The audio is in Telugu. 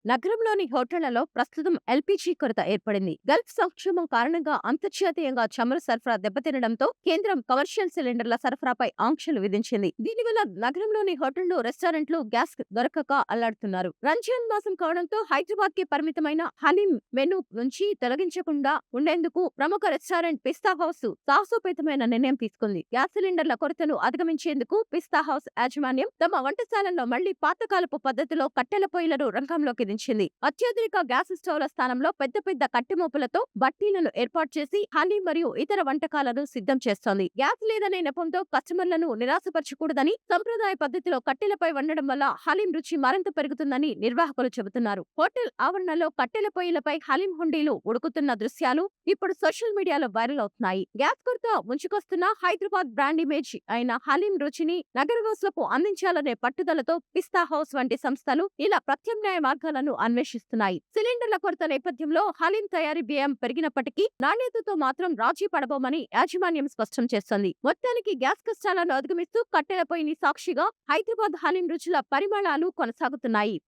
నగరంలోని హోటళ్లలో ప్రస్తుతం ఎల్పీజీ కొరత ఏర్పడింది. గల్ఫ్ సంక్షోభం కారణంగా అంతర్జాతీయంగా చమురు సరఫరా దెబ్బతినడంతో కేంద్రం కమర్షియల్ సిలిండర్ల సరఫరాపై ఆంక్షలు విధించింది. దీనివల్ల నగరంలోని హోటళ్లు, రెస్టారెంట్లు గ్యాస్ దొరకక అల్లాడుతున్నారు. రంజాన్ మాసం కావడంతో హైదరాబాద్ కి పరిమితమైన హలీం మెనూ నుంచి తొలగించకుండా ఉండేందుకు ప్రముఖ రెస్టారెంట్ పిస్తా హౌస్ సాహసోపేతమైన నిర్ణయం తీసుకుంది. గ్యాస్ సిలిండర్ల కొరతను అధిగమించేందుకు పిస్తా హౌస్ యాజమాన్యం తమ వంటశాలల్లో మళ్లీ పాతకాలపు పద్ధతిలో కట్టెల పొయ్యిలను రంగంలోకి దించింది. అత్యాధునిక గ్యాస్ స్టవ్ల స్థానంలో పెద్ద పెద్ద కట్టెమోపులతో బట్టీలను ఏర్పాటు చేసి హలీం మరియు ఇతర వంటకాలను సిద్ధం చేస్తోంది. గ్యాస్ లేదనే నెపంతో కస్టమర్లను నిరాశపరచకూడదని సంప్రదాయ పద్ధతిలో కట్టెలపై వండడం వల్ల హలీం రుచి మరింత పెరుగుతుందని నిర్వాహకులు చెబుతున్నారు. హోటల్ ఆవరణలో కట్టెల పొయ్యిలపై హలీం హుండీలు ఉడుకుతున్న దృశ్యాలు ఇప్పుడు సోషల్ మీడియాలో వైరల్ అవుతున్నాయి. గ్యాస్ కొరత ముంచుకొస్తున్న హైదరాబాద్ బ్రాండ్ ఇమేజ్ అయిన హలీం రుచిని నగరవాసులకు అందించాలనే పట్టుదలతో పిస్తా హౌస్ వంటి సంస్థలు ఇలా ప్రత్యామ్నాయ మార్గాలను అన్వేషిస్తున్నాయి. సిలిండర్ల కొరత నేపథ్యంలో హలీం తయారీ వ్యయం పెరిగినప్పటికీ నాణ్యతతో మాత్రం రాజీ పడబోమని యాజమాన్యం స్పష్టం చేస్తోంది. మొత్తానికి గ్యాస్ కష్టాలను అధిగమిస్తూ కట్టెల పొయ్యిని సాక్షిగా హైదరాబాద్ హలీం రుచుల పరిమళాలు కొనసాగుతున్నాయి.